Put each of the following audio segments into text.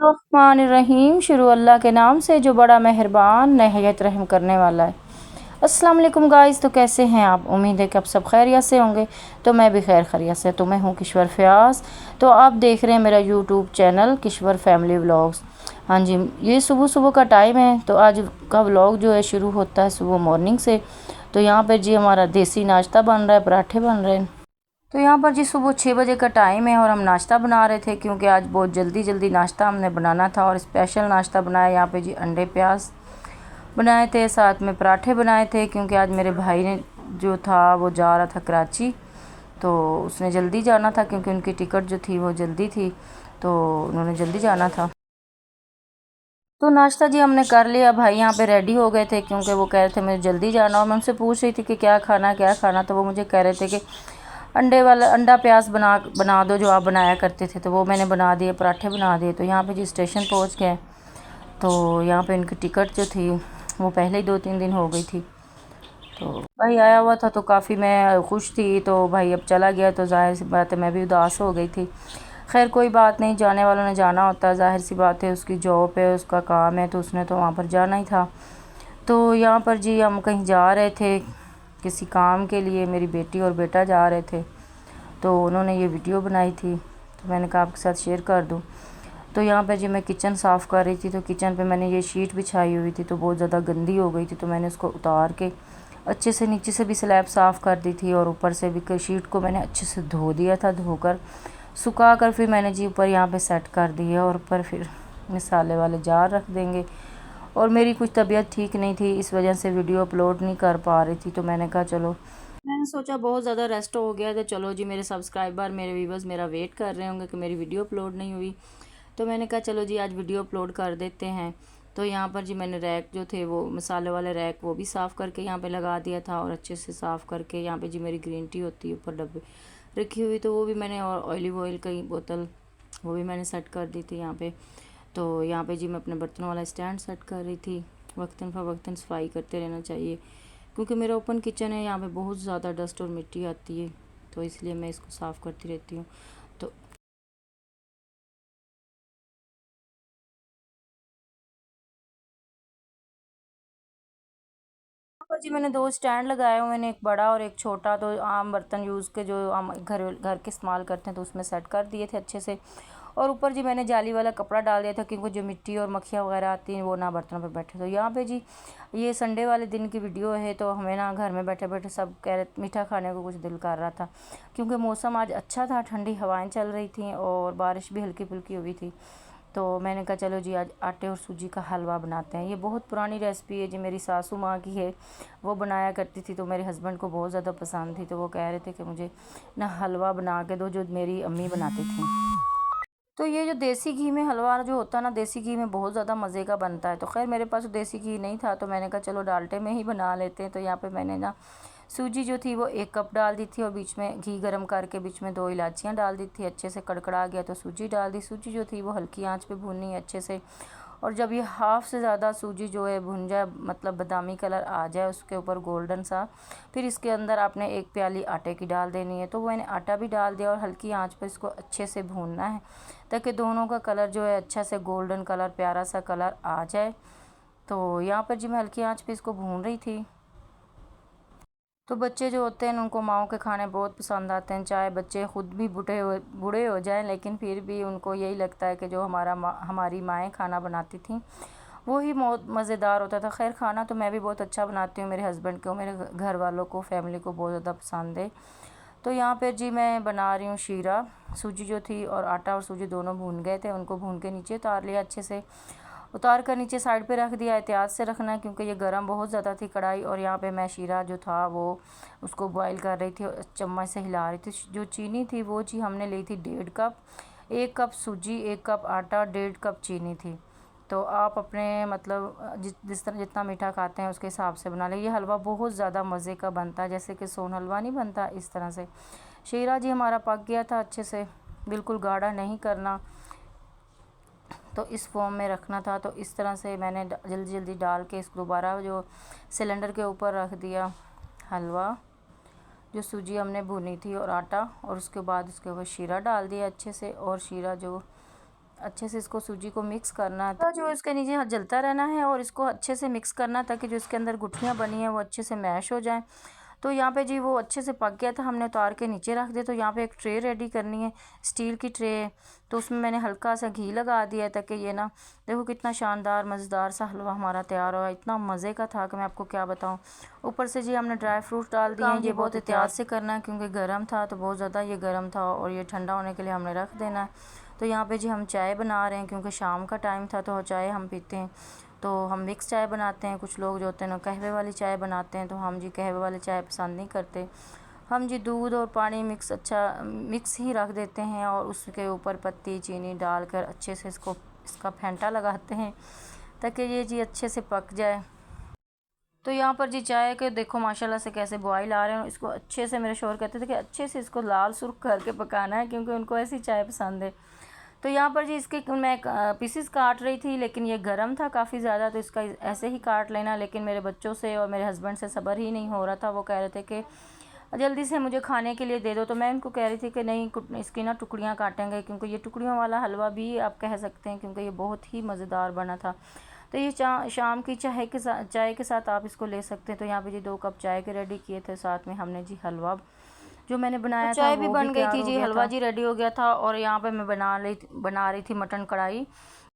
रहीम शुरू अल्लाह के नाम से जो बड़ा मेहरबान नहायत रहम करने वाला है। अस्सलाम वालेकुम गाइस, तो कैसे हैं आप? उम्मीद है कि आप सब खैरियत से होंगे। तो मैं भी खैर खैरियत से। तो मैं हूँ किश्वर फयाज। तो आप देख रहे हैं मेरा YouTube channel Kishwar family vlogs. हाँ जी, ये सुबह सुबह का टाइम है। तो आज का व्लॉग जो है शुरू होता है सुबह मॉर्निंग से। तो यहाँ पर जी हमारा देसी नाश्ता बन रहा है, पराठे बन रहे हैं। तो यहाँ पर जी सुबह 6 बजे का टाइम है और हम नाश्ता बना रहे थे, क्योंकि आज बहुत जल्दी जल्दी नाश्ता हमने बनाना था। और स्पेशल नाश्ता बनाया यहाँ पे जी, अंडे प्याज बनाए थे, साथ में पराठे बनाए थे, क्योंकि आज मेरे भाई ने जो था वो जा रहा था कराची। तो उसने जल्दी जाना था, क्योंकि उनकी टिकट जो थी वो जल्दी थी, तो उन्होंने जल्दी जाना था। तो नाश्ता जी हमने कर लिया। भाई यहाँ पे रेडी हो गए थे, क्योंकि वो कह रहे थे मुझे जल्दी जाना। और मैं उनसे पूछ रही थी कि क्या खाना क्या खाना। तो वो मुझे कह रहे थे कि अंडे वाला अंडा प्याज बना दो, जो आप बनाया करते थे। तो वो मैंने बना दिए, पराठे बना दिए। तो यहाँ पे जी स्टेशन पहुँच गए। तो यहाँ पे इनकी टिकट जो थी वो पहले ही 2-3 दिन हो गई थी। तो भाई आया हुआ था, तो काफ़ी मैं खुश थी। तो भाई अब चला गया, तो जाहिर सी बात है मैं भी उदास हो गई थी। खैर कोई बात नहीं, जाने वालों ने जाना होता है, ज़ाहिर सी बात है। उसकी जॉब है, उसका काम है, तो उसने तो वहाँ पर जाना ही था। तो यहाँ पर जी हम कहीं जा रहे थे किसी काम के लिए, मेरी बेटी और बेटा जा रहे थे। तो उन्होंने ये वीडियो बनाई थी, तो मैंने कहा आपके साथ शेयर कर दूँ। तो यहाँ पर जी मैं किचन साफ़ कर रही थी, तो किचन पे मैंने ये शीट बिछाई हुई थी, तो बहुत ज़्यादा गंदी हो गई थी। तो मैंने उसको उतार के अच्छे से नीचे से भी स्लैब साफ़ कर दी थी, और ऊपर से भी शीट को मैंने अच्छे से धो दिया था। धोकर सुखा कर फिर मैंने जी ऊपर यहाँ पे सेट कर दी है। और ऊपर फिर मसाले वाले जार रख देंगे। और मेरी कुछ तबीयत ठीक नहीं थी, इस वजह से वीडियो अपलोड नहीं कर पा रही थी। तो मैंने कहा चलो, मैंने सोचा बहुत ज़्यादा रेस्ट हो गया, तो चलो जी मेरे सब्सक्राइबर मेरे व्यूवर्स मेरा वेट कर रहे होंगे कि मेरी वीडियो अपलोड नहीं हुई। तो मैंने कहा चलो जी आज वीडियो अपलोड कर देते हैं। तो यहाँ पर जी मैंने रैक जो थे वो मसाले वाले रैक वो भी साफ़ करके यहाँ पे लगा दिया था, और अच्छे से साफ़ करके यहाँ पे जी मेरी ग्रीन टी होती है ऊपर डब्बे रखी हुई, तो वो भी मैंने, और ऑलिव ऑयल की बोतल वो भी मैंने सेट कर दी थी यहाँ पे। तो यहाँ पे जी मैं अपने बर्तनों वाला स्टैंड सेट कर रही थी। वक्तन फ़वक्तन सफाई करते रहना चाहिए, क्योंकि मेरा ओपन किचन है, यहाँ पे बहुत ज़्यादा डस्ट और मिट्टी आती है, तो इसलिए मैं इसको साफ़ करती रहती हूँ। तो पर जी मैंने दो स्टैंड लगाए हुए, मैंने एक बड़ा और एक छोटा। तो आम बर्तन यूज़ के जो आम घर घर के इस्तेमाल करते हैं, तो उसमें सेट कर दिए थे अच्छे से। और ऊपर जी मैंने जाली वाला कपड़ा डाल दिया था, क्योंकि जो मिट्टी और मक्खियाँ वगैरह आती हैं वो ना बर्तनों पे बैठे। तो यहाँ पे जी ये संडे वाले दिन की वीडियो है। तो हमें ना घर में बैठे बैठे सब कह रहे मीठा खाने को कुछ दिल कर रहा था, क्योंकि मौसम आज अच्छा था, ठंडी हवाएं चल रही थी और बारिश भी हल्की फुल्की हुई थी। तो मैंने कहा चलो जी आज आटे और सूजी का हलवा बनाते हैं। ये बहुत पुरानी रेसिपी है जी, मेरी सासू माँ की है, वो बनाया करती थी। तो मेरे हस्बैंड को बहुत ज़्यादा पसंद थी, तो वो कह रहे थे कि मुझे ना हलवा बना के दो, जो मेरी अम्मी बनाती थी। तो ये जो देसी घी में हलवा जो होता है ना, देसी घी में बहुत ज़्यादा मज़े का बनता है। तो खैर मेरे पास देसी घी नहीं था, तो मैंने कहा चलो डाल्टे में ही बना लेते हैं। तो यहाँ पे मैंने ना सूजी जो थी वो 1 कप डाल दी थी, और बीच में घी गरम करके बीच में 2 इलायचियाँ डाल दी थी। अच्छे से कड़कड़ा गया तो सूजी डाल दी। सूजी जो थी वो हल्की आंच पे भूननी है अच्छे से। और जब ये हाफ़ से ज़्यादा सूजी जो है भुन जाए, मतलब बादामी कलर आ जाए उसके ऊपर गोल्डन सा, फिर इसके अंदर आपने 1 प्याली आटे की डाल देनी है। तो मैंने आटा भी डाल दिया, और हल्की आंच पर इसको अच्छे से भूनना है, ताकि दोनों का कलर जो है अच्छा से गोल्डन कलर, प्यारा सा कलर आ जाए। तो यहाँ पर जी मैं हल्की आंच पे इसको भून रही थी। तो बच्चे जो होते हैं उनको माओ के खाने बहुत पसंद आते हैं, चाहे बच्चे ख़ुद भी बूढ़े हो जाएं, लेकिन फिर भी उनको यही लगता है कि जो हमारी माएँ खाना बनाती थी वो ही बहुत मज़ेदार होता था। खैर खाना तो मैं भी बहुत अच्छा बनाती हूँ, मेरे हस्बैंड को, मेरे घर वालों को, फैमिली को बहुत ज़्यादा पसंद है। तो यहाँ पर जी मैं बना रही हूँ शीरा। सूजी जो थी और आटा और सूजी दोनों भून गए थे, उनको भून के नीचे उतार लिया अच्छे से। उतार कर नीचे साइड पे रख दिया। एहतियात से रखना है, क्योंकि ये गर्म बहुत ज़्यादा थी कढ़ाई। और यहाँ पे मैं शीरा जो था वो उसको बॉईल कर रही थी, और चम्मच से हिला रही थी। जो चीनी थी वो जी हमने ली थी 1.5 कप। 1 कप सूजी, 1 कप आटा, 1.5 कप चीनी थी। तो आप अपने मतलब जिस तरह जितना मीठा खाते हैं उसके हिसाब से बना लें। ये हलवा बहुत ज़्यादा मज़े का बनता है, जैसे कि सोन हलवा नहीं बनता इस तरह से। शीरा जी हमारा पक गया था अच्छे से, बिल्कुल गाढ़ा नहीं करना, तो इस फॉर्म में रखना था। तो इस तरह से मैंने जल्दी जल्दी डाल के इसको दोबारा जो सिलेंडर के ऊपर रख दिया हलवा, जो सूजी हमने भुनी थी और आटा, और उसके बाद उसके ऊपर शीरा डाल दिया अच्छे से। और शीरा जो अच्छे से इसको सूजी को मिक्स करना है। तो जो इसके नीचे जलता रहना है और इसको अच्छे से मिक्स करना है ताकि जो इसके अंदर गुठलियाँ बनी हैं वो अच्छे से मैश हो जाएं। तो यहाँ पे जी वो अच्छे से पक गया था, हमने उतार के नीचे रख दिया। तो यहाँ पे एक ट्रे रेडी करनी है, स्टील की ट्रे है। तो उसमें मैंने हल्का सा घी लगा दिया है ताकि ये ना, देखो कितना शानदार मज़ेदार सा हलवा हमारा तैयार हुआ। इतना मज़े का था कि मैं आपको क्या बताऊँ। ऊपर से जी हमने ड्राई फ्रूट डाल दिए हैं। ये बहुत एहतियात से करना है क्योंकि गर्म था, तो बहुत ज़्यादा ये गर्म था और ये ठंडा होने के लिए हमने रख देना है। तो यहाँ पे जी हम चाय बना रहे हैं क्योंकि शाम का टाइम था तो चाय हम पीते हैं। तो हम मिक्स चाय बनाते हैं। कुछ लोग जो होते हैं ना कहवे वाली चाय बनाते हैं, तो हम जी कहवे वाली चाय पसंद नहीं करते। हम जी दूध और पानी मिक्स ही रख देते हैं और उसके ऊपर पत्ती चीनी डालकर अच्छे से इसका फेंटा लगाते हैं ताकि ये जी अच्छे से पक जाए। तो यहाँ पर जी चाय के देखो माशाल्लाह से कैसे बॉयल आ रहे हैं। इसको अच्छे से, मेरे शौहर कहते थे कि अच्छे से इसको लाल सुर्ख करके पकाना है क्योंकि उनको ऐसी चाय पसंद है। तो यहाँ पर जी इसके मैं पीसेस काट रही थी, लेकिन ये गर्म था काफ़ी ज़्यादा, तो इसका ऐसे ही काट लेना। लेकिन मेरे बच्चों से और मेरे हस्बैंड से सब्र ही नहीं हो रहा था। वो कह रहे थे कि जल्दी से मुझे खाने के लिए दे दो। तो मैं उनको कह रही थी कि नहीं, इसकी ना टुकड़ियाँ काटेंगे क्योंकि ये टुकड़ियों वाला हलवा भी आप कह सकते हैं क्योंकि ये बहुत ही मज़ेदार बना था। तो ये शाम की चाय के साथ आप इसको ले सकते हैं। तो यहाँ पे जी 2 कप चाय के रेडी किए थे, साथ में हमने जी हलवा जो मैंने बनाया था चाय भी बन गई थी जी, हलवा जी रेडी हो गया था। और यहाँ पे मैं बना रही थी मटन कढ़ाई।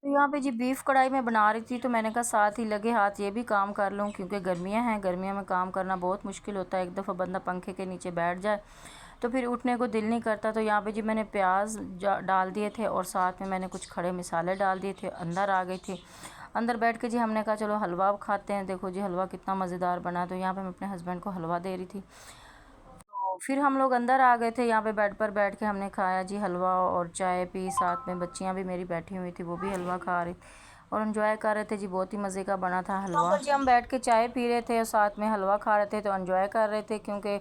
तो यहाँ पे जी बीफ कढ़ाई में बना रही थी, तो मैंने कहा साथ ही लगे हाथ ये भी काम कर लूँ क्योंकि गर्मियाँ हैं, गर्मियों में काम करना बहुत मुश्किल होता है। एक दफ़ा बंदा पंखे के नीचे बैठ जाए तो फिर उठने को दिल नहीं करता। तो यहाँ पे जी मैंने प्याज डाल दिए थे और साथ में मैंने कुछ खड़े मसाले डाल दिए थे। अंदर आ गई थी, अंदर बैठ के जी हमने कहा चलो हलवा खाते हैं। देखो जी हलवा कितना मज़ेदार बना। तो यहाँ पे मैं अपने हस्बैंड को हलवा दे रही थी। तो फिर हम लोग अंदर आ गए थे, यहाँ पे बेड पर बैठ के हमने खाया जी हलवा और चाय पी। साथ में बच्चियाँ भी मेरी बैठी हुई थी, वो भी हलवा खा रही और एंजॉय कर रहे थे जी। बहुत ही मज़े का बना था हलवा जी। हम बैठ के चाय पी रहे थे और साथ में हलवा खा रहे थे, तो एंजॉय कर रहे थे क्योंकि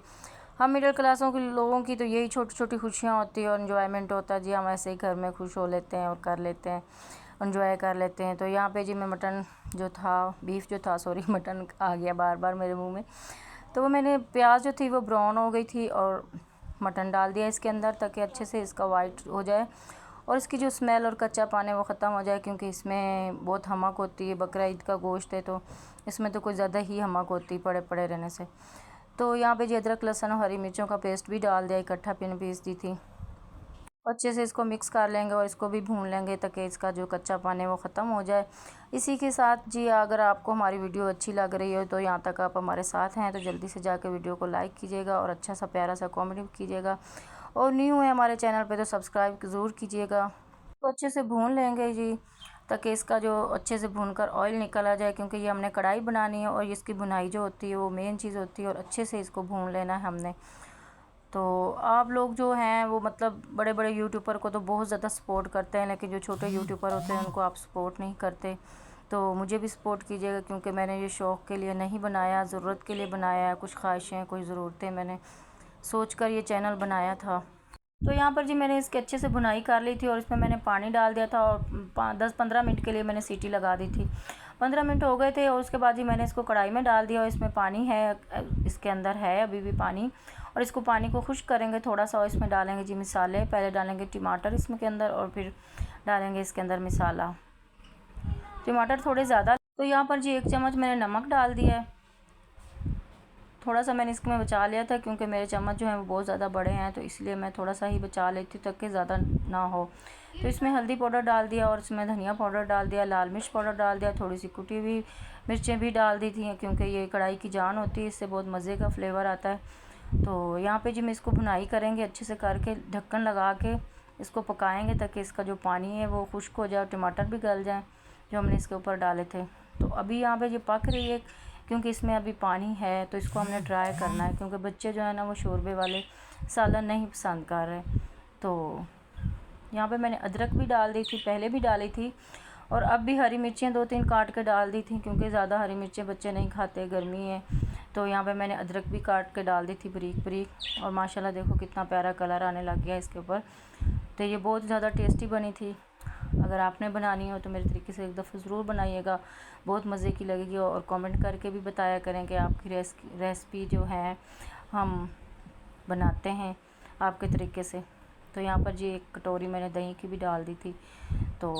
हम मिडिल क्लासों के लोगों की तो यही छोटी छोटी खुशियाँ होती है और इन्जॉयमेंट होता है जी। हम ऐसे ही घर में खुश हो लेते हैं और कर लेते हैं, एंजॉय कर लेते हैं। तो यहाँ पे जी मैं मटन जो था, बीफ जो था सॉरी, मटन आ गया बार बार मेरे मुंह में। तो वो मैंने प्याज जो थी वो ब्राउन हो गई थी और मटन डाल दिया इसके अंदर ताकि अच्छे से इसका वाइट हो जाए और इसकी जो स्मेल और कच्चा पानी वो ख़त्म हो जाए क्योंकि इसमें बहुत हमक होती है। बकरा ईद का गोश्त है तो इसमें तो कुछ ज़्यादा ही हमक होती पड़े पड़े रहने से। तो यहाँ पे जी अदरक लहसुन और हरी मिर्चों का पेस्ट भी डाल दिया, इकट्ठा पीस दी थी। अच्छे से इसको मिक्स कर लेंगे और इसको भी भून लेंगे ताकि इसका जो कच्चा पानी वो ख़त्म हो जाए। इसी के साथ जी अगर आपको हमारी वीडियो अच्छी लग रही हो तो यहाँ तक आप हमारे साथ हैं तो जल्दी से जाकर वीडियो को लाइक कीजिएगा और अच्छा सा प्यारा सा कमेंट कीजिएगा। और न्यू है हमारे चैनल पे तो सब्सक्राइब ज़रूर कीजिएगा। तो अच्छे से भून लेंगे जी ताकि इसका जो अच्छे से भूनकर ऑयल निकल आ जाए क्योंकि ये हमने कढ़ाई बनानी है और इसकी भुनाई जो होती है वो मेन चीज़ होती है और अच्छे से इसको भून लेना है हमने। तो आप लोग जो हैं वो मतलब बड़े बड़े यूट्यूबर को तो बहुत ज़्यादा सपोर्ट करते हैं, लेकिन जो छोटे यूट्यूबर होते हैं उनको आप सपोर्ट नहीं करते। तो मुझे भी सपोर्ट कीजिएगा क्योंकि मैंने ये शौक़ के लिए नहीं बनाया, ज़रूरत के लिए बनाया है। कुछ ख्वाहिशें, कुछ ज़रूरतें मैंने सोच कर ये चैनल बनाया था। तो यहाँ पर जी मैंने इसके अच्छे से भुनाई कर ली थी और इसमें मैंने पानी डाल दिया था और 10-15 मिनट के लिए मैंने सीटी लगा दी थी। 15 मिनट हो गए थे और उसके बाद जी मैंने इसको कढ़ाई में डाल दिया और इसमें पानी है, इसके अंदर है अभी भी पानी। और इसको पानी को खुश्क करेंगे थोड़ा सा और इसमें डालेंगे जी मसाले। पहले डालेंगे टमाटर इसमें के अंदर और फिर डालेंगे इसके अंदर मसाला, टमाटर थोड़े ज़्यादा। तो यहाँ पर जी 1 चम्मच मैंने नमक डाल दिया है। थोड़ा सा मैंने इसमें बचा लिया था क्योंकि मेरे चम्मच जो हैं वो बहुत ज़्यादा बड़े हैं, तो इसलिए मैं थोड़ा सा ही बचा लेती हूँ ताकि ज़्यादा ना हो। तो इसमें हल्दी पाउडर डाल दिया और इसमें धनिया पाउडर डाल दिया, लाल मिर्च पाउडर डाल दिया, थोड़ी सी कुटी हुई मिर्चें भी डाल दी थी क्योंकि ये कढ़ाई की जान होती है, इससे बहुत मज़े का फ्लेवर आता है। तो यहाँ पर जी मैं इसको भुनाई करेंगे अच्छे से करके, ढक्कन लगा के इसको पकाएँगे ताकि इसका जो पानी है वो खुश्क हो जाए, टमाटर भी गल जाएँ जो हमने इसके ऊपर डाले थे। तो अभी यहाँ पे ये पक रही है क्योंकि इसमें अभी पानी है, तो इसको हमने ड्राई करना है क्योंकि बच्चे जो है ना वो शोरबे वाले सालन नहीं पसंद कर रहे। तो यहाँ पे मैंने अदरक भी डाल दी थी, पहले भी डाली थी और अब भी हरी मिर्चें 2-3 काट के डाल दी थी क्योंकि ज़्यादा हरी मिर्चें बच्चे नहीं खाते, गर्मी है। तो यहाँ पे मैंने अदरक भी काट के डाल दी थी बारीक बारीक और माशाल्लाह देखो कितना प्यारा कलर आने लग गया इसके ऊपर। तो ये बहुत ज़्यादा टेस्टी बनी थी। अगर आपने बनानी हो तो मेरे तरीके से एक दफ़ा ज़रूर बनाइएगा, बहुत मज़े की लगेगी। और कमेंट करके भी बताया करें कि आपकी रेसिपी जो है हम बनाते हैं आपके तरीके से। तो यहाँ पर जी एक कटोरी मैंने दही की भी डाल दी थी। तो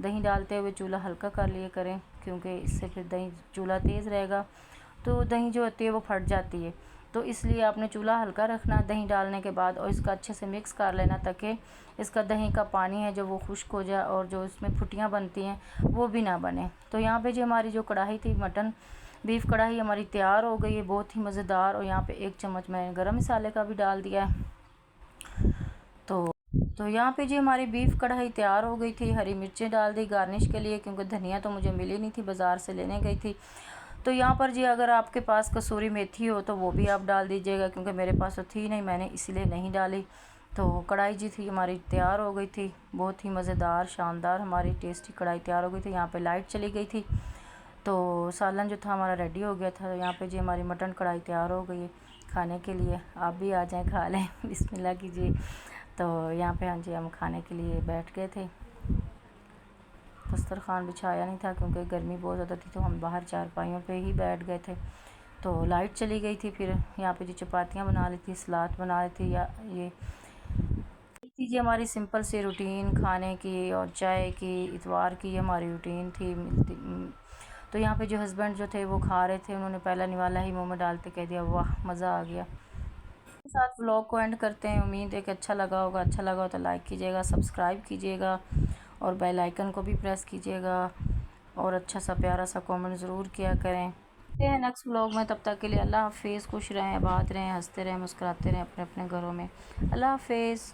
दही डालते हुए चूल्हा हल्का कर लिए करें, क्योंकि इससे फिर दही चूल्हा तेज़ रहेगा तो दही जो होती है वो फट जाती है। तो इसलिए आपने चूल्हा हल्का रखना दही डालने के बाद, और इसका अच्छे से मिक्स कर लेना ताकि इसका दही का पानी है जो वो खुश्क हो जाए और जो इसमें फुटियाँ बनती हैं वो भी ना बने। तो यहाँ पे जी हमारी जो कढ़ाई थी, मटन बीफ कढ़ाई हमारी तैयार हो गई है, बहुत ही मज़ेदार। और यहाँ पे 1 चम्मच मैंने गरम मसाले का भी डाल दिया है। तो यहाँ पे जी हमारी बीफ कढ़ाई तैयार हो गई थी। हरी मिर्चें डाल दी गार्निश के लिए, क्योंकि धनिया तो मुझे मिली नहीं थी, बाज़ार से लेने गई थी। तो यहाँ पर जी अगर आपके पास कसूरी मेथी हो तो वो भी आप डाल दीजिएगा, क्योंकि मेरे पास तो थी नहीं, मैंने इसीलिए नहीं डाली। तो कढ़ाई जी थी हमारी तैयार हो गई थी, बहुत ही मज़ेदार शानदार हमारी टेस्टी कढ़ाई तैयार हो गई थी। यहाँ पे लाइट चली गई थी तो सालन जो था हमारा रेडी हो गया था। यहाँ पे जी हमारी मटन कढ़ाई तैयार हो गई है खाने के लिए। आप भी आ जाएं, खा लें, बिस्मिल्लाह कीजिए। तो यहाँ पे हाँ जी हम खाने के लिए बैठ गए थे। दस्तरखान बिछाया नहीं था क्योंकि गर्मी बहुत ज़्यादा थी, तो हम बाहर चारपाइयों पे ही बैठ गए थे। तो लाइट चली गई थी, फिर यहाँ पे जी चपातियाँ बना ली थी, सलाद बना ली थी। या ये थी जी हमारी सिंपल सी रूटीन खाने की और चाय की, इतवार की हमारी रूटीन थी। तो यहाँ पे जो हस्बैंड जो थे वो खा रहे थे, उन्होंने पहला निवाला ही मुँह में डालते कह दिया वाह मज़ा आ गया। साथ व्लॉग को एंड करते हैं। उम्मीद है कि अच्छा लगा होगा। अच्छा लगा हो तो लाइक कीजिएगा, सब्सक्राइब कीजिएगा और बेल आइकन को भी प्रेस कीजिएगा, और अच्छा सा प्यारा सा कमेंट ज़रूर किया करें। मिलते हैं नेक्स्ट व्लॉग में, तब तक के लिए अल्लाह हाफिज़। खुश रहें, आबाद रहें, हंसते रहें, मुस्कुराते रहें अपने अपने घरों में। अल्लाह हाफिज़।